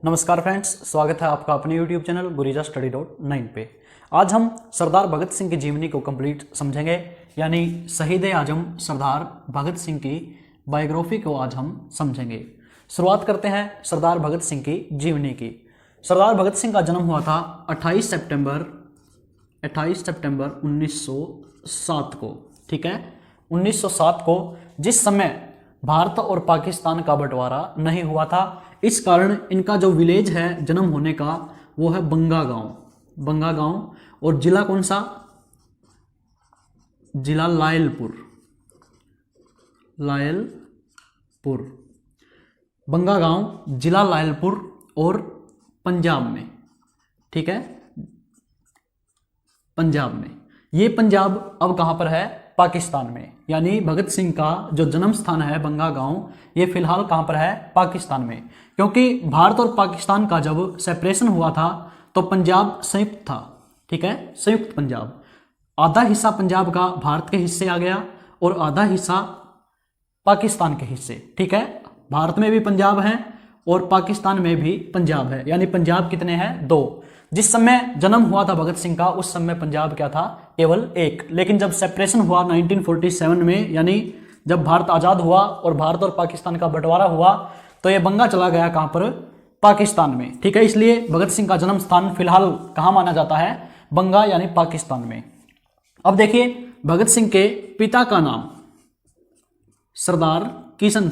नमस्कार फ्रेंड्स, स्वागत है आपका अपने YouTube चैनल Gurija Study.9 पे। आज हम सरदार भगत सिंह की जीवनी को कंप्लीट समझेंगे, यानी शहीद आजम सरदार भगत सिंह की बायोग्राफी को आज हम समझेंगे। शुरुआत करते हैं सरदार भगत सिंह की जीवनी की। सरदार भगत सिंह का जन्म हुआ था 28 सितंबर 1907 को। ठीक है, 1907 को, जिस समय भारत और पाकिस्तान का बंटवारा नहीं हुआ था। इस कारण इनका जो विलेज है जन्म होने का वो है बंगा गांव। और जिला कौन सा? जिला लायलपुर। बंगा गांव, जिला लायलपुर और पंजाब में। ठीक है, पंजाब में। ये पंजाब अब कहां पर है? पाकिस्तान में। यानी भगत सिंह का जो जन्म स्थान है बंगा गांव, ये फिलहाल कहां पर है? पाकिस्तान में। क्योंकि भारत और पाकिस्तान का जब सेपरेशन हुआ था तो पंजाब संयुक्त था। ठीक है, संयुक्त पंजाब। आधा हिस्सा पंजाब का भारत के हिस्से आ गया और आधा हिस्सा पाकिस्तान के हिस्से। ठीक है, भारत में भी पंजाब है और पाकिस्तान में भी पंजाब है। यानी पंजाब कितने हैं? 2। जिस समय जन्म हुआ था भगत सिंह का उस समय पंजाब क्या था? केवल 1। लेकिन जब सेपरेशन हुआ 1947 में, यानी जब भारत आज़ाद हुआ और भारत और पाकिस्तान का बंटवारा हुआ, तो ये बंगा चला गया कहाँ पर? पाकिस्तान में। ठीक है, इसलिए भगत सिंह का जन्म स्थान फिलहाल कहाँ माना जाता है? बंगा, यानी पाकिस्तान में। अब देखिए, भगत सिंह के पिता का नाम सरदार किशन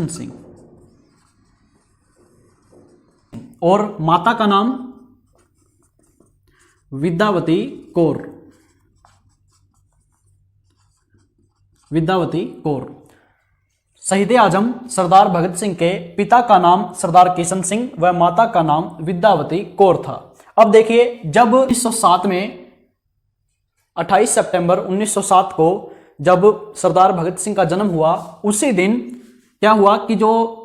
सिंह और माता का नाम विद्यावती कौर। शहीद आजम सरदार भगत सिंह के पिता का नाम सरदार किशन सिंह व माता का नाम विद्यावती कौर था। अब देखिए, जब 1907 में 28 सितंबर 1907 को जब सरदार भगत सिंह का जन्म हुआ, उसी दिन क्या हुआ कि जो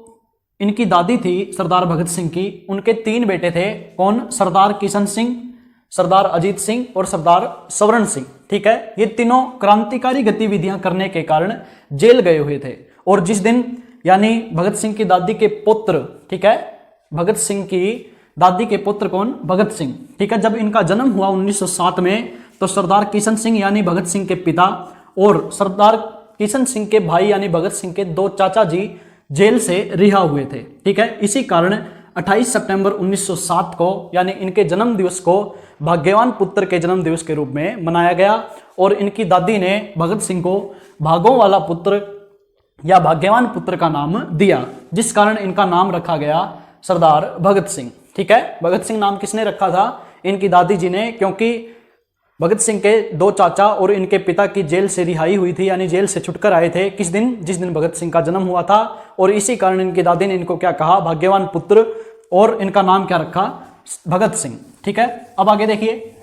इनकी दादी थी सरदार भगत सिंह की, उनके 3 बेटे थे। कौन? सरदार किशन सिंह, सरदार अजीत सिंह और सरदार स्वर्ण सिंह। ठीक है, ये तीनों क्रांतिकारी गतिविधियां करने के कारण जेल गए हुए थे। और जिस दिन, यानी भगत सिंह की दादी के पुत्र, ठीक है, भगत सिंह की दादी के पुत्र कौन? भगत सिंह। ठीक है, जब इनका जन्म हुआ 1907 में, तो सरदार किशन सिंह यानी भगत सिंह के पिता और सरदार किशन सिंह के भाई यानी भगत सिंह के 2 चाचा जी जेल से रिहा हुए थे। ठीक है, इसी कारण 28 सितंबर 1907 को, यानी इनके जन्म दिवस को भाग्यवान पुत्र के जन्म दिवस के रूप में मनाया गया। और इनकी दादी ने भगत सिंह को भागों वाला पुत्र या भाग्यवान पुत्र का नाम दिया, जिस कारण इनका नाम रखा गया सरदार भगत सिंह। ठीक है, भगत सिंह नाम किसने रखा था? इनकी दादी जी ने, क्योंकि भगत सिंह के 2 चाचा और इनके पिता की जेल से रिहाई हुई थी, यानी जेल से छुटकर आए थे। किस दिन? जिस दिन भगत सिंह का जन्म हुआ था। और इसी कारण इनकी दादी ने इनको क्या कहा? भाग्यवान पुत्र। और इनका नाम क्या रखा? भगत सिंह। ठीक है, अब आगे देखिए।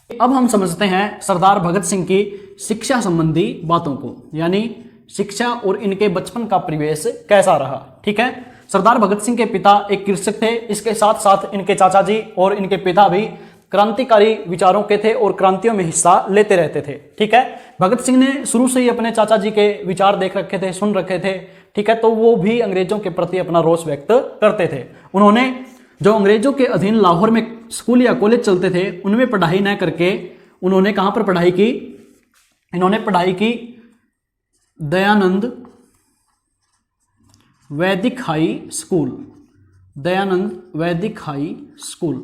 अब हम समझते हैं सरदार भगत सिंह की शिक्षा संबंधी बातों को, यानी शिक्षा और इनके बचपन का परिवेश कैसा रहा। ठीक है, सरदार भगत सिंह के पिता एक कृषक थे। इसके साथ साथ इनके चाचा जी और इनके पिता भी क्रांतिकारी विचारों के थे और क्रांतियों में हिस्सा लेते रहते थे। ठीक है, भगत सिंह ने शुरू से ही अपने चाचा जी के विचार देख रखे थे, सुन रखे थे। ठीक है, तो वो भी अंग्रेजों के प्रति अपना रोष व्यक्त करते थे। उन्होंने जो अंग्रेजों के अधीन लाहौर में स्कूल या कॉलेज चलते थे, उनमें पढ़ाई न करके उन्होंने कहां पर पढ़ाई की? इन्होंने पढ़ाई की दयानंद वैदिक हाई स्कूल।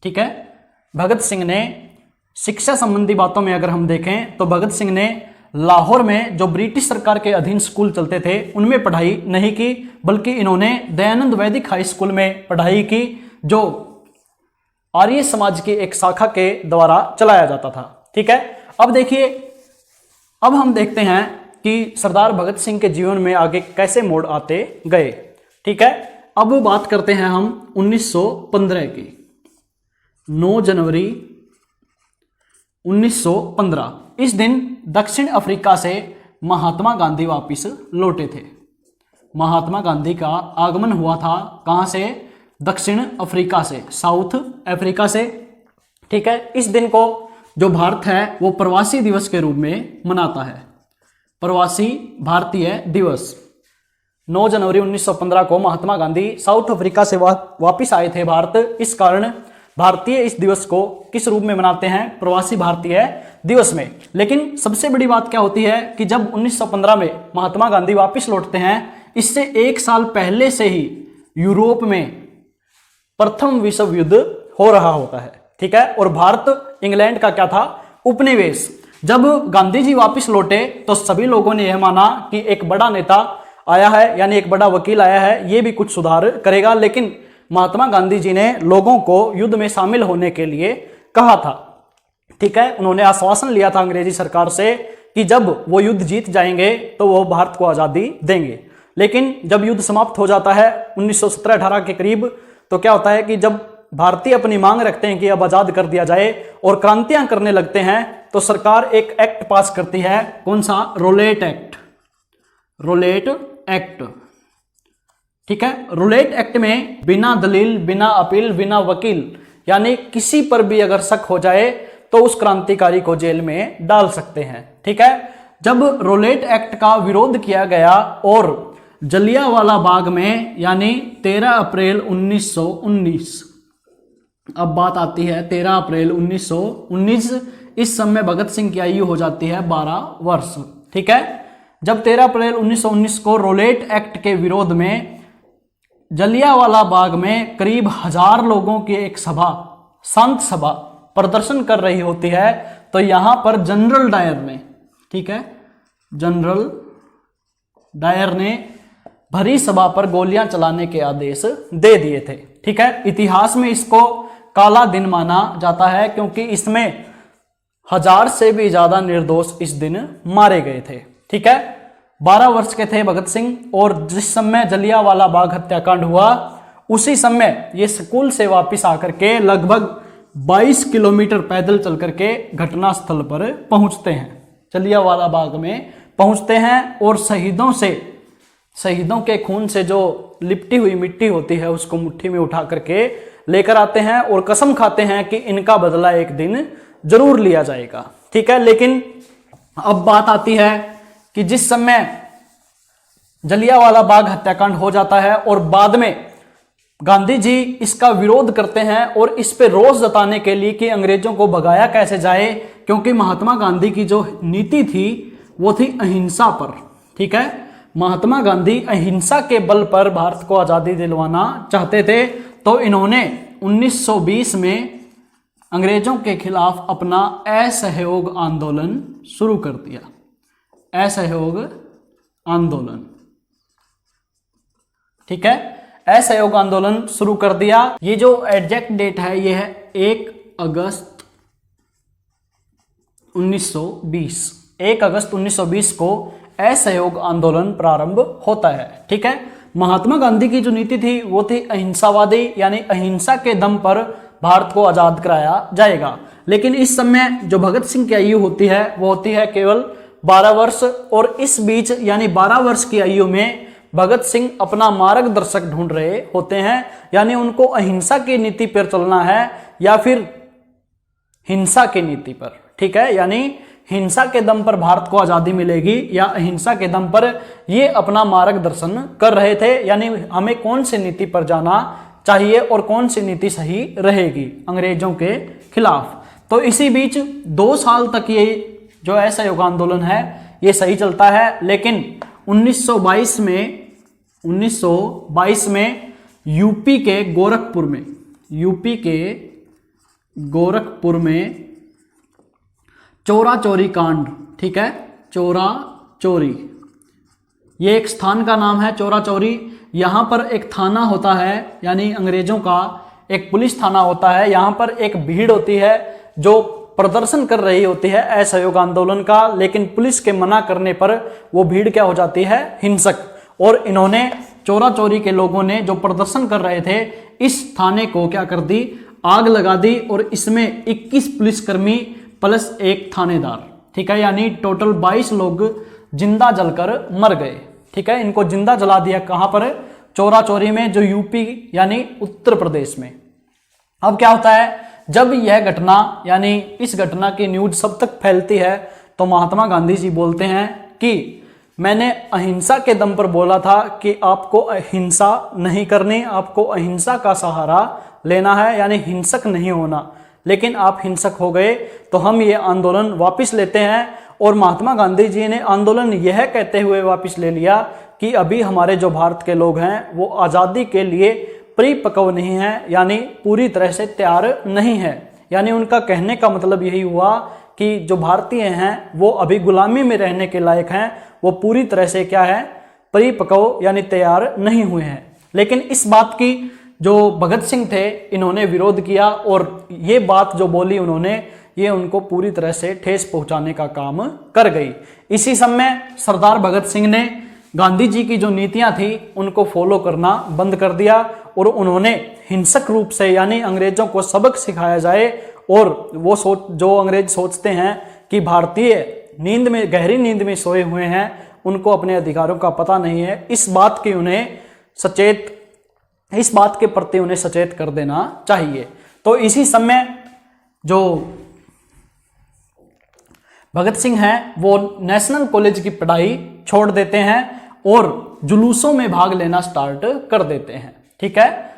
ठीक है, भगत सिंह ने शिक्षा संबंधी बातों में अगर हम देखें तो भगत सिंह ने लाहौर में जो ब्रिटिश सरकार के अधीन स्कूल चलते थे उनमें पढ़ाई नहीं की, बल्कि इन्होंने दयानंद वैदिक हाई स्कूल में पढ़ाई की, जो आर्य समाज की एक शाखा के द्वारा चलाया जाता था। ठीक है, अब देखिए, अब हम देखते हैं कि सरदार भगत सिंह के जीवन में आगे कैसे मोड़ आते गए। ठीक है, अब बात करते हैं हम 1915 की। 9 जनवरी 1915, इस दिन दक्षिण अफ्रीका से महात्मा गांधी वापिस लौटे थे। महात्मा गांधी का आगमन हुआ था कहां से? दक्षिण अफ्रीका से, साउथ अफ्रीका से। ठीक है, इस दिन को जो भारत है वो प्रवासी दिवस के रूप में मनाता है। प्रवासी भारतीय दिवस। 9 जनवरी 1915 को महात्मा गांधी साउथ अफ्रीका से वापिस आए थे भारत। इस कारण भारतीय इस दिवस को किस रूप में मनाते हैं? प्रवासी भारतीय दिवस में। लेकिन सबसे बड़ी बात क्या होती है कि जब 1915 में महात्मा गांधी वापिस लौटते हैं, इससे 1 साल पहले से ही यूरोप में प्रथम विश्व युद्ध हो रहा होता है, ठीक है। और भारत इंग्लैंड का क्या था? उपनिवेश। जब गांधी जी वापिस लौटे तो सभी लोगों ने यह माना कि एक बड़ा नेता आया है, यानी एक बड़ा वकील आया है, ये भी कुछ सुधार करेगा। लेकिन महात्मा गांधी जी ने लोगों को युद्ध में शामिल होने के लिए कहा था, ठीक है। उन्होंने आश्वासन लिया था अंग्रेजी सरकार से कि जब वो युद्ध जीत जाएंगे तो वो भारत को आज़ादी देंगे। लेकिन जब युद्ध समाप्त हो जाता है 1917-18 के करीब, तो क्या होता है कि जब भारतीय अपनी मांग रखते हैं कि अब आज़ाद कर दिया जाए और क्रांतियां करने लगते हैं, तो सरकार एक एक्ट पास करती है। कौन सा? Roulette act. रोलेट एक्ट, ठीक है। रोलेट एक्ट में बिना दलील, बिना अपील, बिना वकील, यानी किसी पर भी अगर शक हो जाए तो उस क्रांतिकारी को जेल में डाल सकते हैं, ठीक है। जब रोलेट एक्ट का विरोध किया गया और जलियांवाला बाग में, यानी 13 अप्रैल 1919, अब बात आती है 13 अप्रैल 1919, इस समय भगत सिंह की आयु हो जाती है 12 वर्ष, ठीक है। जब 13 अप्रैल 1919 को रोलेट एक्ट के विरोध में जलियांवाला बाग में करीब 1000 लोगों की एक सभा, शांत सभा प्रदर्शन कर रही होती है, तो यहां पर जनरल डायर ने, ठीक है, जनरल डायर ने भरी सभा पर गोलियां चलाने के आदेश दे दिए थे, ठीक है। इतिहास में इसको काला दिन माना जाता है क्योंकि इसमें 1000 से भी ज्यादा निर्दोष इस दिन मारे गए थे, ठीक है। 12 वर्ष के थे भगत सिंह, और जिस समय जलियांवाला बाग हत्याकांड हुआ उसी समय ये स्कूल से वापस आकर के लगभग 22 किलोमीटर पैदल चल करके घटना स्थल पर पहुंचते हैं, जलियांवाला बाग में पहुंचते हैं, और शहीदों के खून से जो लिपटी हुई मिट्टी होती है उसको मुट्ठी में उठा करके लेकर आते हैं और कसम खाते हैं कि इनका बदला एक दिन जरूर लिया जाएगा, ठीक है। लेकिन अब बात आती है कि जिस समय जलियांवाला बाग हत्याकांड हो जाता है और बाद में गांधी जी इसका विरोध करते हैं और इस पे रोष जताने के लिए कि अंग्रेजों को भगाया कैसे जाए, क्योंकि महात्मा गांधी की जो नीति थी वो थी अहिंसा पर, ठीक है। महात्मा गांधी अहिंसा के बल पर भारत को आजादी दिलवाना चाहते थे, तो इन्होंने 1920 में अंग्रेजों के खिलाफ अपना असहयोग आंदोलन शुरू कर दिया। असहयोग आंदोलन, ठीक है, असहयोग आंदोलन शुरू कर दिया। ये जो एग्जैक्ट डेट है ये है 1 अगस्त 1920। 1 अगस्त 1920 को असहयोग आंदोलन प्रारंभ होता है, ठीक है। महात्मा गांधी की जो नीति थी वो थी अहिंसावादी, यानी अहिंसा के दम पर भारत को आजाद कराया जाएगा। लेकिन इस समय जो भगत सिंह की आयु होती है वो होती है केवल 12 वर्ष, और इस बीच यानी 12 वर्ष की आयु में भगत सिंह अपना मार्गदर्शक ढूंढ रहे होते हैं, यानी उनको अहिंसा की नीति पर चलना है या फिर हिंसा की नीति पर, ठीक है। यानी हिंसा के दम पर भारत को आजादी मिलेगी या अहिंसा के दम पर, ये अपना मार्गदर्शन कर रहे थे, यानी हमें कौन सी नीति पर जाना चाहिए और कौन सी नीति सही रहेगी अंग्रेजों के खिलाफ। तो इसी बीच 2 साल तक ये जो असहयोग आंदोलन है ये सही चलता है, लेकिन 1922 में यूपी के गोरखपुर में चोरा चोरी कांड, ठीक है, चोरा चोरी, ये एक स्थान का नाम है चोरा चोरी। यहां पर एक थाना होता है, यानी अंग्रेजों का एक पुलिस थाना होता है। यहां पर एक भीड़ होती है जो प्रदर्शन कर रही होती है असहयोग आंदोलन का, लेकिन पुलिस के मना करने पर वो भीड़ क्या हो जाती है? हिंसक। और इन्होंने चोरा चोरी के लोगों ने जो प्रदर्शन कर रहे थे इस थाने को क्या कर दी? आग लगा दी, और इसमें 21 पुलिसकर्मी प्लस एक थानेदार, ठीक है, यानी टोटल 22 लोग जिंदा जलकर मर गए, ठीक है। इनको जिंदा जला दिया कहां पर? चोरा चोरी में, जो यूपी यानी उत्तर प्रदेश में। अब क्या होता है, जब यह घटना यानी इस घटना की न्यूज सब तक फैलती है तो महात्मा गांधी जी बोलते हैं कि मैंने अहिंसा के दम पर बोला था कि आपको अहिंसा नहीं करनी, आपको अहिंसा का सहारा लेना है, यानी हिंसक नहीं होना, लेकिन आप हिंसक हो गए तो हम ये आंदोलन वापस लेते हैं। और महात्मा गांधी जी ने आंदोलन यह कहते हुए वापस ले लिया कि अभी हमारे जो भारत के लोग हैं वो आज़ादी के लिए परिपक्व नहीं है, यानी पूरी तरह से तैयार नहीं है। यानी उनका कहने का मतलब यही हुआ कि जो भारतीय हैं वो अभी गुलामी में रहने के लायक हैं, वो पूरी तरह से क्या है, परिपक्व यानी तैयार नहीं हुए हैं। लेकिन इस बात की जो भगत सिंह थे इन्होंने विरोध किया और ये बात जो बोली उन्होंने, ये उनको पूरी तरह से ठेस पहुंचाने का काम कर गई। इसी समय सरदार भगत सिंह ने गांधी जी की जो नीतियां थी उनको फॉलो करना बंद कर दिया और उन्होंने हिंसक रूप से, यानी अंग्रेजों को सबक सिखाया जाए, और वो जो अंग्रेज सोचते हैं कि भारतीय नींद में, गहरी नींद में सोए हुए हैं, उनको अपने अधिकारों का पता नहीं है, इस बात के प्रति उन्हें सचेत कर देना चाहिए। तो इसी समय जो भगत सिंह हैं वो नेशनल कॉलेज की पढ़ाई छोड़ देते हैं और जुलूसों में भाग लेना स्टार्ट कर देते हैं। ठीक है,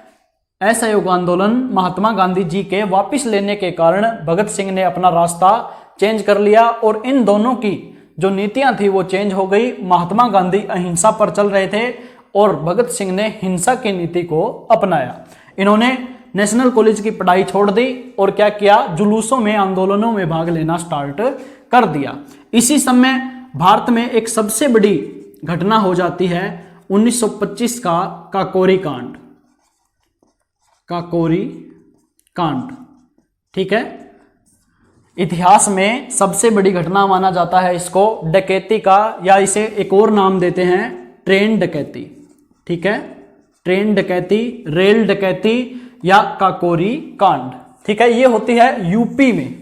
असहयोग आंदोलन महात्मा गांधी जी के वापस लेने के कारण भगत सिंह ने अपना रास्ता चेंज कर लिया और इन दोनों की जो नीतियां थी वो चेंज हो गई। महात्मा गांधी अहिंसा पर चल रहे थे और भगत सिंह ने हिंसा की नीति को अपनाया। इन्होंने नेशनल कॉलेज की पढ़ाई छोड़ दी और क्या किया, जुलूसों में, आंदोलनों में भाग लेना स्टार्ट कर दिया। इसी समय भारत में एक सबसे बड़ी घटना हो जाती है 1925 का काकोरी कांड। काकोरी कांड, ठीक है, इतिहास में सबसे बड़ी घटना माना जाता है इसको, डकैती का, या इसे एक और नाम देते हैं ट्रेन डकैती। ठीक है, ट्रेन डकैती, रेल डकैती या काकोरी कांड। ठीक है, ये होती है यूपी में,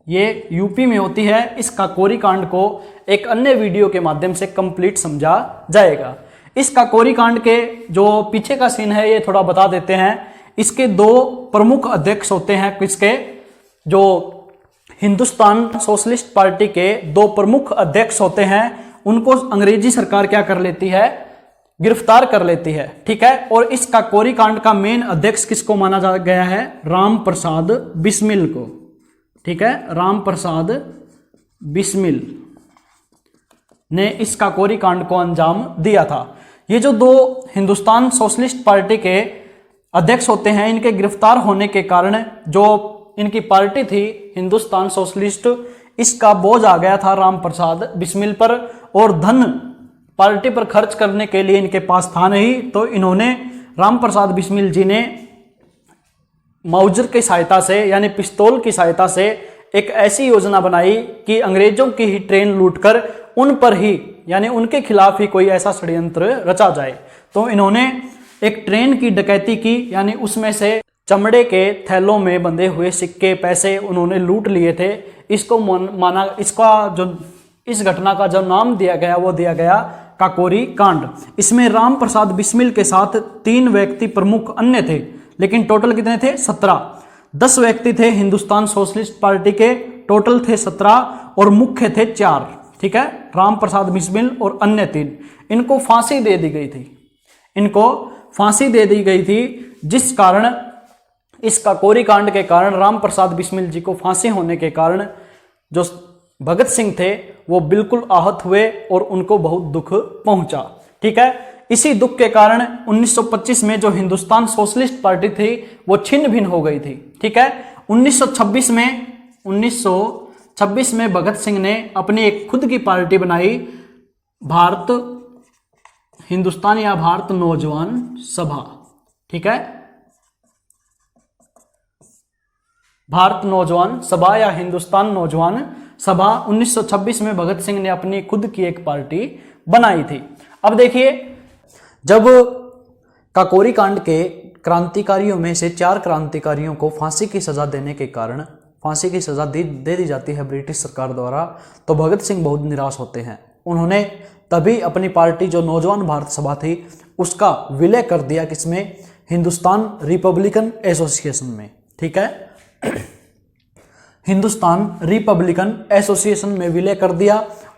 ये यूपी में होती है। इस काकोरी कांड को एक अन्य वीडियो के माध्यम से कंप्लीट समझा जाएगा। इस काकोरी कांड के जो पीछे का सीन है ये थोड़ा बता देते हैं। इसके दो प्रमुख अध्यक्ष होते हैं, किसके, जो हिंदुस्तान सोशलिस्ट पार्टी के दो प्रमुख अध्यक्ष होते हैं, उनको अंग्रेजी सरकार क्या कर लेती है, गिरफ्तार कर लेती है। ठीक है, और इस काकोरी कांड का मेन अध्यक्ष किसको माना जा गया है, राम प्रसाद बिस्मिल को। ठीक है, राम प्रसाद बिस्मिल ने इस काकोरी कांड को अंजाम दिया था। ये जो दो हिंदुस्तान सोशलिस्ट पार्टी के अध्यक्ष होते हैं, इनके गिरफ्तार होने के कारण जो इनकी पार्टी थी हिंदुस्तान सोशलिस्ट, इसका बोझ आ गया था राम प्रसाद बिस्मिल पर, और धन पार्टी पर खर्च करने के लिए इनके पास था नहीं। तो इन्होंने, राम प्रसाद बिस्मिल जी ने माउजर की सहायता से, यानी पिस्तौल की सहायता से एक ऐसी योजना बनाई कि अंग्रेजों की ही ट्रेन लूटकर उन पर ही, यानी उनके खिलाफ ही कोई ऐसा षड्यंत्र रचा जाए। तो इन्होंने एक ट्रेन की डकैती की, यानी उसमें से चमड़े के थैलों में बंधे हुए सिक्के, पैसे उन्होंने लूट लिए थे। इसको माना, इसका जो, इस घटना का जो नाम दिया गया वो दिया गया काकोरी कांड। इसमें राम प्रसाद बिस्मिल के साथ 3 व्यक्ति प्रमुख अन्य थे, लेकिन टोटल कितने थे, 17। 10 व्यक्ति थे हिंदुस्तान सोशलिस्ट पार्टी के, टोटल थे 17 और मुख्य थे 4। ठीक है, राम प्रसाद बिस्मिल और अन्य 3। इनको फांसी दे दी गई थी, इनको फांसी दे दी गई थी, जिस कारण, इस काकोरी कांड के कारण, राम प्रसाद बिस्मिल जी को फांसी होने के कारण जो भगत सिंह थे वो बिल्कुल आहत हुए और उनको बहुत दुख पहुंचा। ठीक है, इसी दुख के कारण 1925 में जो हिंदुस्तान सोशलिस्ट पार्टी थी वो छिन्न भिन्न हो गई थी। ठीक है, 1926 में भगत सिंह ने अपनी एक खुद की पार्टी बनाई, भारत हिंदुस्तान या भारत नौजवान सभा। ठीक है, भारत नौजवान सभा या हिंदुस्तान नौजवान सभा 1926 में भगत सिंह ने अपनी खुद की एक पार्टी बनाई थी। अब देखिए, जब काकोरी कांड के क्रांतिकारियों में से 4 क्रांतिकारियों को फांसी की सजा देने के कारण, फांसी की सजा दे दी जाती है ब्रिटिश सरकार द्वारा, तो भगत सिंह बहुत निराश होते हैं। उन्होंने तभी अपनी पार्टी जो नौजवान भारत सभा थी उसका विलय कर दिया, किसमें, हिंदुस्तान रिपब्लिकन एसोसिएशन में। ठीक है, हिंदुस्तान रिपब्लिकन एसोसिएशन में विलय कर दिया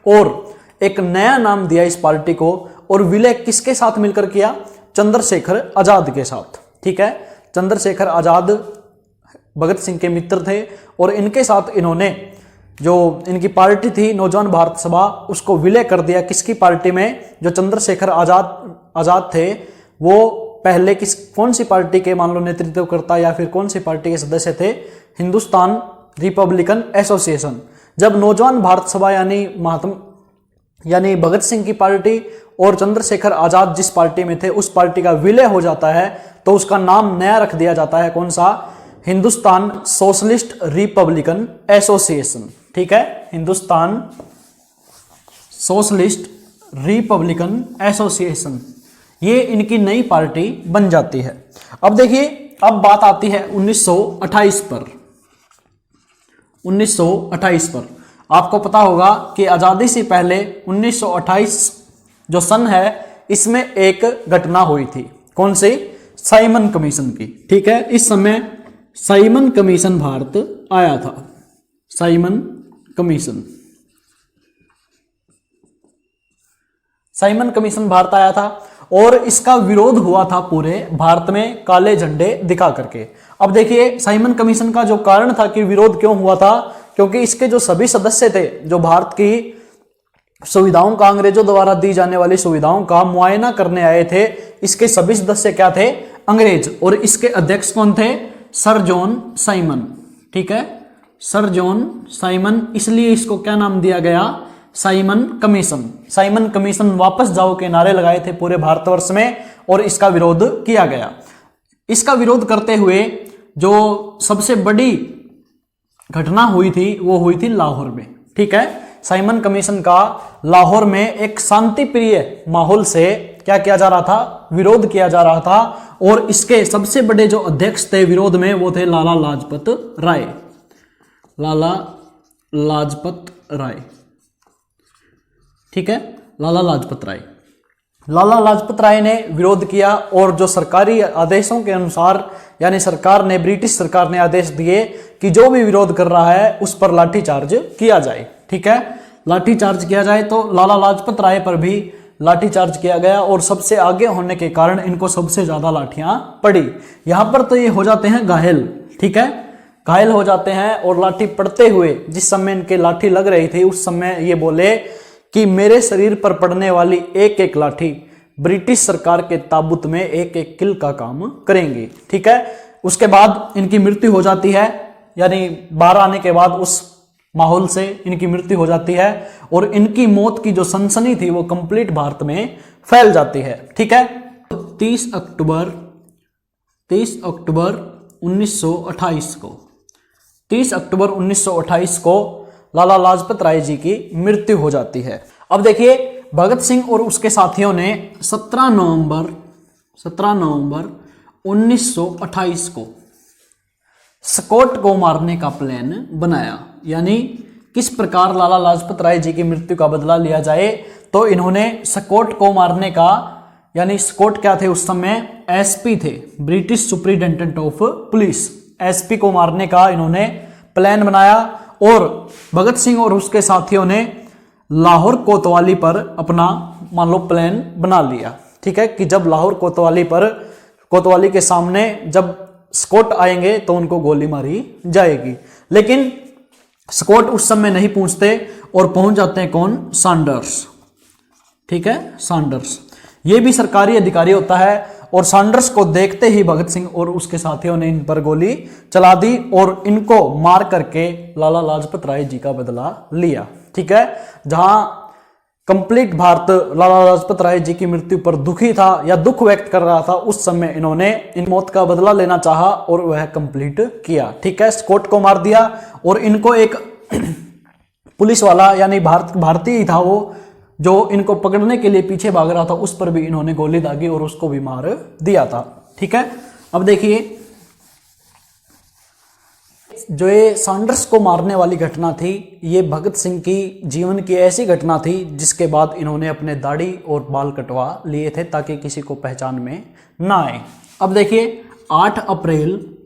और एक नया नाम दिया इस पार्टी को, और विलय किसके साथ मिलकर किया? चंद्रशेखर आजाद के साथ। ठीक है, चंद्रशेखर आजाद भगत सिंह के मित्र थे, और इनके साथ इन्होंने जो इनकी पार्टी थी नौजवान भारत सभा, उसको विलय कर दिया। किसकी पार्टी में? जो चंद्रशेखर आजाद थे वो पहले कौन सी पार्टी के मान लो नेतृत्व करता या फिर कौन सी पार्टी के सदस्य थे? Hindustan Republican association. जब नौजवान भारत सभा यानी भगत सिंह की पार्टी और चंद्रशेखर आजाद जिस पार्टी में थे उस पार्टी का विलय हो जाता है, तो उसका नाम नया रख दिया जाता है। कौन सा? Hindustan socialist Republican association. ठीक है, हिंदुस्तान सोशलिस्ट रिपब्लिकन एसोसिएशन, ये इनकी नई पार्टी बन जाती है। अब देखिए, अब बात आती है 1928 पर। 1928 पर आपको पता होगा कि आजादी से पहले 1928 जो सन है इसमें एक घटना हुई थी। कौन सी? साइमन कमीशन की। ठीक है, इस समय साइमन कमीशन भारत आया था। Simon commission, Simon commission Bharat आया था और इसका विरोध हुआ था पूरे भारत में काले झंडे दिखा करके। अब देखिए, साइमन कमीशन का जो कारण था कि विरोध क्यों हुआ था, क्योंकि इसके जो सभी सदस्य थे जो भारत की सुविधाओं का, अंग्रेजों द्वारा दी जाने वाली सुविधाओं का मुआयना करने आए थे, इसके सभी सदस्य क्या थे? अंग्रेज। और इसके अध्यक्ष कौन थे? Sir John Simon. ठीक है, सर जॉन साइमन, इसलिए इसको क्या नाम दिया गया? Simon commission. साइमन कमीशन वापस जाओ के नारे लगाए थे पूरे भारतवर्ष में और इसका विरोध किया गया। इसका विरोध करते हुए जो सबसे बड़ी घटना हुई थी वो हुई थी लाहौर में। ठीक है, साइमन कमीशन का लाहौर में एक शांति प्रिय माहौल से क्या किया जा रहा था? विरोध किया जा रहा था। और इसके सबसे बड़े जो अध्यक्ष थे विरोध में वो थे लाला लाजपत राय। लाला लाजपत राय। ठीक है, लाला लाजपत राय। लाला लाजपत राय ने विरोध किया और जो सरकारी आदेशों के अनुसार यानी सरकार ने, ब्रिटिश सरकार ने आदेश दिए कि जो भी विरोध कर रहा है उस पर लाठीचार्ज किया जाए। ठीक है, लाठीचार्ज किया जाए। तो लाला लाजपत राय पर भी लाठीचार्ज किया गया और सबसे आगे होने के कारण इनको सबसे ज्यादा लाठियां पड़ी। यहां पर तो ये हो जाते हैं घायल। ठीक है, घायल हो जाते हैं और लाठी पड़ते हुए जिस समय इनके लाठी लग रही थी उस समय ये बोले कि मेरे शरीर पर पड़ने वाली एक एक लाठी ब्रिटिश सरकार के ताबूत में एक एक किल का काम करेंगी। ठीक है, उसके बाद इनकी मृत्यु हो जाती है, यानी बाहर आने के बाद उस माहौल से इनकी मृत्यु हो जाती है और इनकी मौत की जो सनसनी थी वो कंप्लीट भारत में फैल जाती है। ठीक है, 30 अक्टूबर 1928 को 30 अक्टूबर 1928 को लाला लाजपत राय जी की मृत्यु हो जाती है। अब देखिए, भगत सिंह और उसके साथियों ने 17 नवंबर 1928 को स्कॉट को मारने का प्लान बनाया। यानी किस प्रकार लाला लाजपत राय जी की मृत्यु का बदला लिया जाए, तो इन्होंने स्कॉट को मारने का, यानी स्कॉट क्या थे उस समय? एसपी थे, British superintendent of police. SP को मारने का इन्होंने प्लान बनाया और भगत सिंह और उसके साथियों ने लाहौर कोतवाली पर अपना मान लो प्लान बना लिया। ठीक है, कि जब लाहौर कोतवाली के सामने जब स्कॉट आएंगे तो उनको गोली मारी जाएगी। लेकिन स्कॉट उस समय नहीं पहुंचते और पहुंच जाते हैं कौन? सैंडर्स। ठीक है, सैंडर्स ये भी सरकारी अधिकारी होता है और सैंडर्स को देखते ही भगत सिंह और उसके साथियों ने इन पर गोली चला दी और इनको मार करके लाला लाजपत राय जी का बदला लिया। ठीक है, जहां कंप्लीट भारत लाला लाजपत राय जी की मृत्यु पर दुखी था या दुख व्यक्त कर रहा था, उस समय इन्होंने इन मौत का बदला लेना चाहा और वह कंप्लीट किया। ठीक है, स्कॉट को मार दिया और इनको एक पुलिस वाला यानी भारतीय था वो, जो इनको पकड़ने के लिए पीछे भाग रहा था, उस पर भी इन्होंने गोली दागी और उसको भी मार दिया था। ठीक है, अब देखिए, जो ये सैंडर्स को मारने वाली घटना थी, ये भगत सिंह की जीवन की ऐसी घटना थी जिसके बाद इन्होंने अपने दाढ़ी और बाल कटवा लिए थे ताकि किसी को पहचान में ना आए। अब देखिए, 8 अप्रैल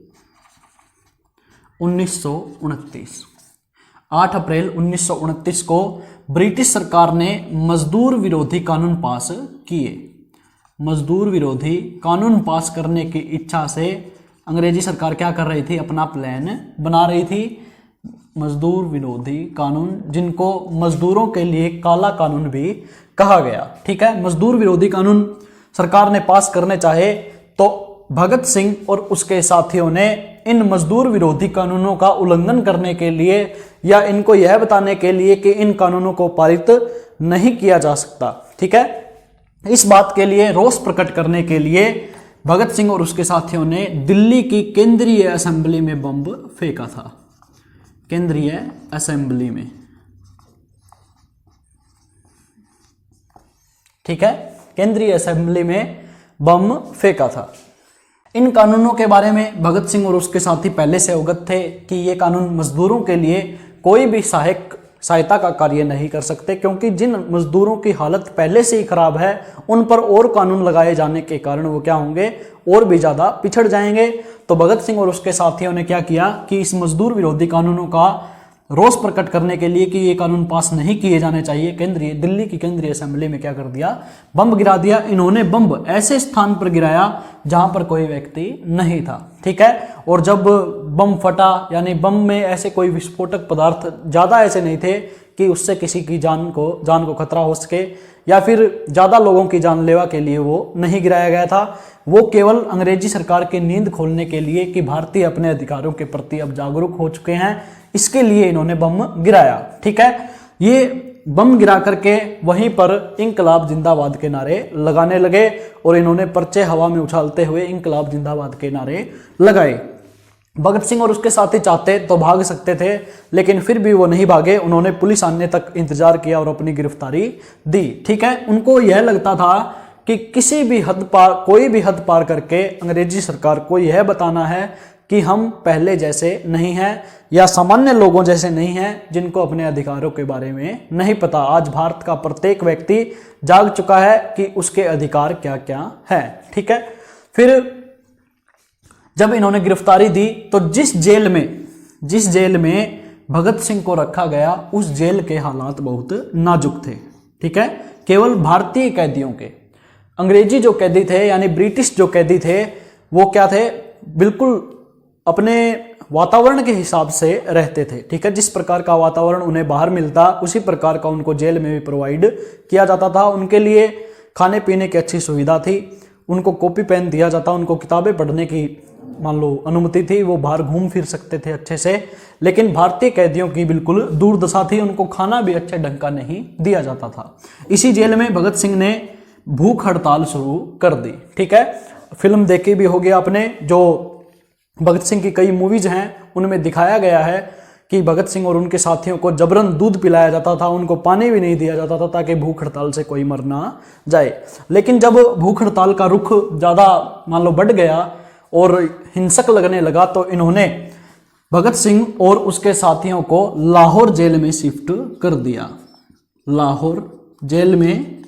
1929 8 अप्रैल 1929 को ब्रिटिश सरकार ने मजदूर विरोधी कानून पास किए। मजदूर विरोधी कानून पास करने की इच्छा से अंग्रेजी सरकार क्या कर रही थी, अपना प्लान बना रही थी। मजदूर विरोधी कानून, जिनको मजदूरों के लिए काला कानून भी कहा गया। ठीक है, मजदूर विरोधी कानून सरकार ने पास करने चाहे तो भगत सिंह और उसके साथियों ने इन मजदूर विरोधी कानूनों का उल्लंघन करने के लिए या इनको यह बताने के लिए कि इन कानूनों को पारित नहीं किया जा सकता, ठीक है, इस बात के लिए रोष प्रकट करने के लिए भगत सिंह और उसके साथियों ने दिल्ली की केंद्रीय असेंबली में बम फेंका था। केंद्रीय असेंबली में, ठीक है, केंद्रीय असेंबली में बम फेंका था। इन कानूनों के बारे में भगत सिंह और उसके साथी पहले से अवगत थे कि ये कानून मजदूरों के लिए कोई भी सहायता का कार्य नहीं कर सकते, क्योंकि जिन मजदूरों की हालत पहले से ही खराब है उन पर और कानून लगाए जाने के कारण वो क्या होंगे, और भी ज्यादा पिछड़ जाएंगे। तो भगत सिंह और उसके साथियों ने क्या किया कि इस मजदूर विरोधी कानूनों का रोष प्रकट करने के लिए कि ये कानून पास नहीं किए जाने चाहिए, दिल्ली की केंद्रीय असेंबली में क्या कर दिया, बम गिरा दिया। इन्होंने बम ऐसे स्थान पर गिराया जहां पर कोई व्यक्ति नहीं था, ठीक है। और जब बम फटा, यानी बम में ऐसे कोई विस्फोटक पदार्थ ज्यादा ऐसे नहीं थे कि उससे किसी की जान को खतरा हो सके या फिर ज्यादा लोगों की जानलेवा के लिए वो नहीं गिराया गया था। वो केवल अंग्रेजी सरकार की नींद खोलने के लिए कि भारतीय अपने अधिकारों के प्रति अब जागरूक हो चुके हैं, इसके लिए इन्होंने बम गिराया, ठीक है। ये बम गिरा करके वहीं पर इंकलाब जिंदाबाद के नारे लगाने लगे और इन्होंने पर्चे हवा में उछालते हुए इंकलाब जिंदाबाद के नारे लगाए। भगत सिंह और उसके साथी चाहते तो भाग सकते थे, लेकिन फिर भी वो नहीं भागे। उन्होंने पुलिस आने तक इंतजार किया और अपनी गिरफ्तारी दी, ठीक है। उनको यह लगता था कि कोई भी हद पार करके अंग्रेजी सरकार को यह बताना है कि हम पहले जैसे नहीं हैं या सामान्य लोगों जैसे नहीं हैं जिनको अपने अधिकारों के बारे में नहीं पता। आज भारत का प्रत्येक व्यक्ति जाग चुका है कि उसके अधिकार क्या क्या है, ठीक है। फिर जब इन्होंने गिरफ्तारी दी तो जिस जेल में भगत सिंह को रखा गया उस जेल के हालात बहुत नाजुक थे, ठीक है। केवल भारतीय कैदियों के, अंग्रेजी जो कैदी थे यानी ब्रिटिश जो कैदी थे वो क्या थे, बिल्कुल अपने वातावरण के हिसाब से रहते थे, ठीक है। जिस प्रकार का वातावरण उन्हें बाहर मिलता उसी प्रकार का उनको जेल में भी प्रोवाइड किया जाता था। उनके लिए खाने पीने की अच्छी सुविधा थी, उनको कॉपी पेन दिया जाता, उनको किताबें पढ़ने की मान लो अनुमति थी, वो बाहर घूम फिर सकते थे अच्छे से। लेकिन भारतीय कैदियों की बिल्कुल दुर्दशा थी, उनको खाना भी अच्छे ढंग का नहीं दिया जाता था। इसी जेल में भगत सिंह ने भूख हड़ताल शुरू कर दी, ठीक है। फिल्म देखी भी होगी आपने, जो भगत सिंह की कई मूवीज हैं उनमें दिखाया गया है कि भगत सिंह और उनके साथियों को जबरन दूध पिलाया जाता था, उनको पानी भी नहीं दिया जाता था ताकि भूख हड़ताल से कोई मर ना जाए। लेकिन जब भूख हड़ताल का रुख ज्यादा मान लो बढ़ गया और हिंसक लगने लगा तो इन्होंने भगत सिंह और उसके साथियों को लाहौर जेल में शिफ्ट कर दिया। लाहौर जेल में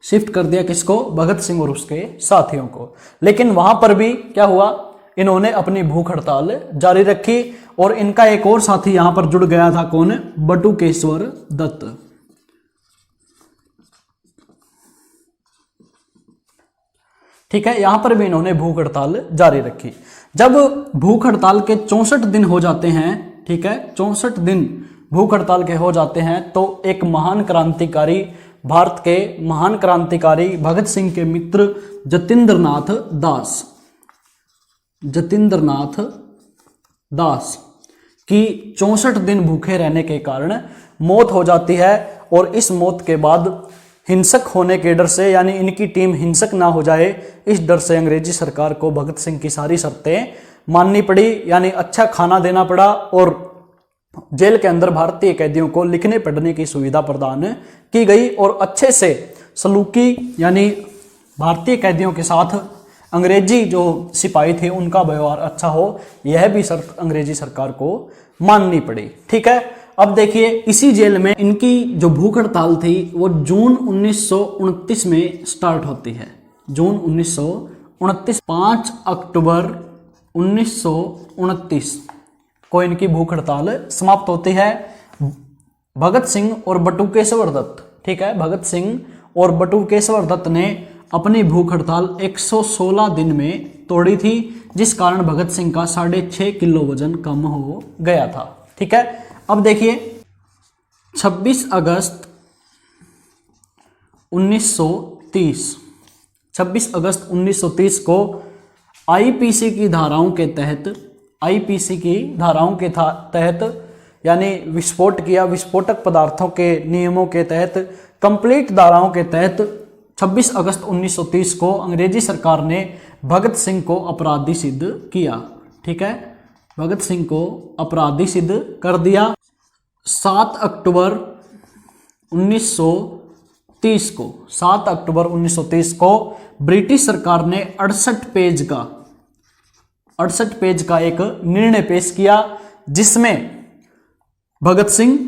शिफ्ट कर दिया किसको, भगत सिंह और उसके साथियों को। लेकिन वहां पर भी क्या हुआ, इन्होंने अपनी भूख हड़ताल जारी रखी और इनका एक और साथी यहां पर जुड़ गया था, कौन, बटुकेश्वर दत्त, ठीक है। यहां पर भी इन्होंने भूख हड़ताल जारी रखी। जब भूख हड़ताल के 64 दिन हो जाते हैं, ठीक है, 64 दिन भूख हड़ताल के हो जाते हैं तो एक महान क्रांतिकारी, भारत के महान क्रांतिकारी भगत सिंह के मित्र जतींद्रनाथ दास की 64 दिन भूखे रहने के कारण मौत हो जाती है। और इस मौत के बाद हिंसक होने के डर से, यानी इनकी टीम हिंसक ना हो जाए इस डर से अंग्रेजी सरकार को भगत सिंह की सारी शर्तें माननी पड़ी, यानी अच्छा खाना देना पड़ा और जेल के अंदर भारतीय कैदियों को लिखने पढ़ने की सुविधा प्रदान की गई और अच्छे से सलूकी, यानी भारतीय कैदियों के साथ अंग्रेजी जो सिपाही थे उनका व्यवहार अच्छा हो, यह भी शर्त अंग्रेजी सरकार को माननी पड़ी, ठीक है। अब देखिए इसी जेल में इनकी जो भूख हड़ताल थी वो जून 1929 में स्टार्ट होती है। जून 1929, 5 अक्टूबर 1929 को इनकी भूख हड़ताल समाप्त होती है। भगत सिंह और बटुकेश्वर दत्त, ठीक है, भगत सिंह और बटुकेश्वर दत्त ने अपनी भूख हड़ताल 116 दिन में तोड़ी थी, जिस कारण भगत सिंह का 6.5 किलो वजन कम हो गया था। ठीक है, अब देखिए 26 अगस्त 1930, 26 अगस्त 1930 को आईपीसी की धाराओं के तहत, आईपीसी की धाराओं के तहत यानी विस्फोट किया, विस्फोटक पदार्थों के नियमों के तहत, कंप्लीट धाराओं के तहत 26 अगस्त 1930 को अंग्रेजी सरकार ने भगत सिंह को अपराधी सिद्ध किया। ठीक है, भगत सिंह को अपराधी सिद्ध कर दिया। 7 अक्टूबर 1930 को, 7 अक्टूबर 1930 को ब्रिटिश सरकार ने 68 पेज का एक निर्णय पेश किया, जिसमें भगत सिंह,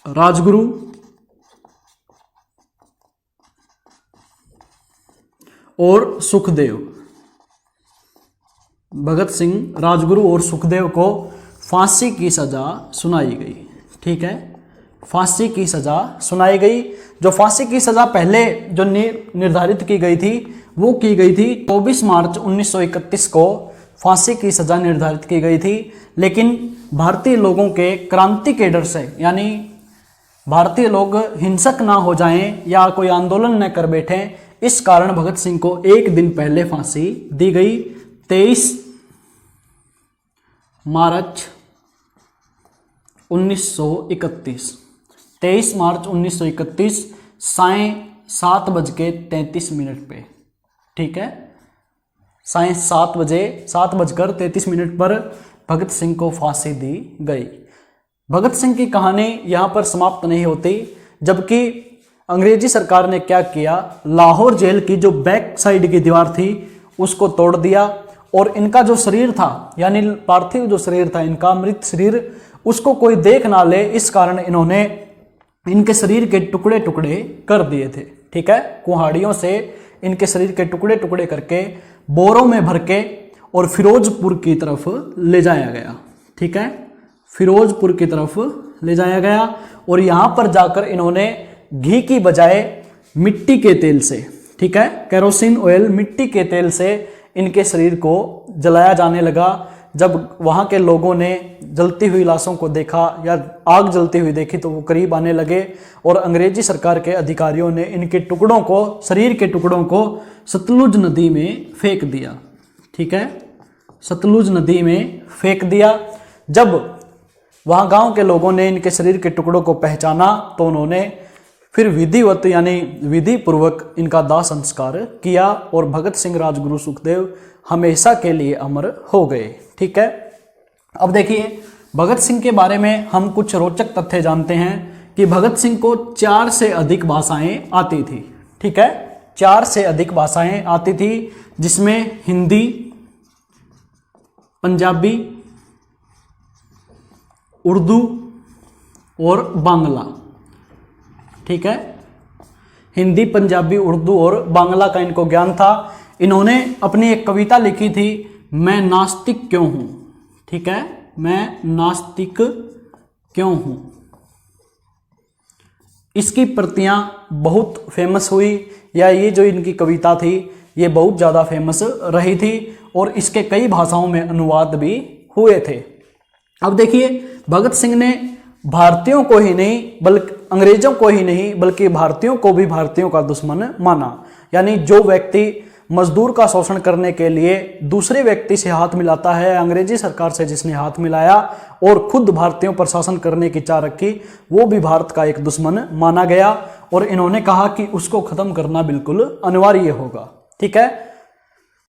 राजगुरु, और सुखदेव, भगत सिंह, राजगुरु और सुखदेव को फांसी की सजा सुनाई गई। ठीक है, फांसी की सजा सुनाई गई। जो फांसी की सजा पहले जो निर्धारित की गई थी वो की गई थी 24 मार्च 1931 को फांसी की सजा निर्धारित की गई थी, लेकिन भारतीय लोगों के क्रांति के डर से, यानी भारतीय लोग हिंसक ना हो जाएं या कोई आंदोलन न कर बैठें, इस कारण भगत सिंह को एक दिन पहले फांसी दी गई। 23 मार्च 1931, 23 मार्च 1931 साय 7:33 पे। ठीक है, साय 7:33 पर भगत सिंह को फांसी दी गई। भगत सिंह की कहानी यहां पर समाप्त नहीं होती, जबकि अंग्रेजी सरकार ने क्या किया, लाहौर जेल की जो बैक साइड की दीवार थी उसको तोड़ दिया, और इनका जो शरीर था, यानी पार्थिव जो शरीर था, इनका मृत शरीर, उसको कोई देख ना ले, इस कारण इन्होंने इनके शरीर के टुकड़े टुकड़े कर दिए थे। ठीक है, कुहाड़ियों से इनके शरीर के टुकड़े टुकड़े करके बोरों में भर के और फिरोजपुर की तरफ ले जाया गया। ठीक है, फिरोजपुर की तरफ ले जाया गया, और यहां पर जाकर इन्होंने घी की बजाय मिट्टी के तेल से, ठीक है, केरोसिन ऑयल, मिट्टी के तेल से इनके शरीर को जलाया जाने लगा। जब वहां के लोगों ने जलती हुई लाशों को देखा या आग जलती हुई देखी तो वो करीब आने लगे, और अंग्रेजी सरकार के अधिकारियों ने इनके टुकड़ों को, शरीर के टुकड़ों को सतलुज नदी में फेंक दिया। ठीक है, सतलुज नदी में फेंक दिया। जब वहां गांव के लोगों ने इनके शरीर के टुकड़ों को पहचाना तो उन्होंने फिर विधिवत यानी विधि पूर्वक इनका दाह संस्कार किया, और भगत सिंह, राजगुरु, सुखदेव हमेशा के लिए अमर हो गए। ठीक है, अब देखिए भगत सिंह के बारे में हम कुछ रोचक तथ्य जानते हैं कि भगत सिंह को 4 से अधिक भाषाएं आती थी। ठीक है, 4 से अधिक भाषाएं आती थी, जिसमें हिंदी, पंजाबी, उर्दू और बांग्ला। ठीक है, हिंदी, पंजाबी, उर्दू और बांग्ला का इनको ज्ञान था। इन्होंने अपनी एक कविता लिखी थी, मैं नास्तिक क्यों हूं। ठीक है, मैं नास्तिक क्यों हूं। इसकी प्रतियां बहुत फेमस हुई, या ये जो इनकी कविता थी ये बहुत ज़्यादा फेमस रही थी, और इसके कई भाषाओं में अनुवाद भी हुए थे। अब देखिए भगत सिंह ने भारतीयों को ही नहीं बल्कि अंग्रेजों को ही नहीं बल्कि भारतीयों को भी भारतीयों का दुश्मन माना। यानी जो व्यक्ति मजदूर का शोषण करने के लिए दूसरे व्यक्ति से हाथ मिलाता है, अंग्रेजी सरकार से जिसने हाथ मिलाया और खुद भारतीयों पर शासन करने की चाह रखी, वो भी भारत का एक दुश्मन माना गया, और इन्होंने कहा कि उसको खत्म करना बिल्कुल अनिवार्य होगा। ठीक है,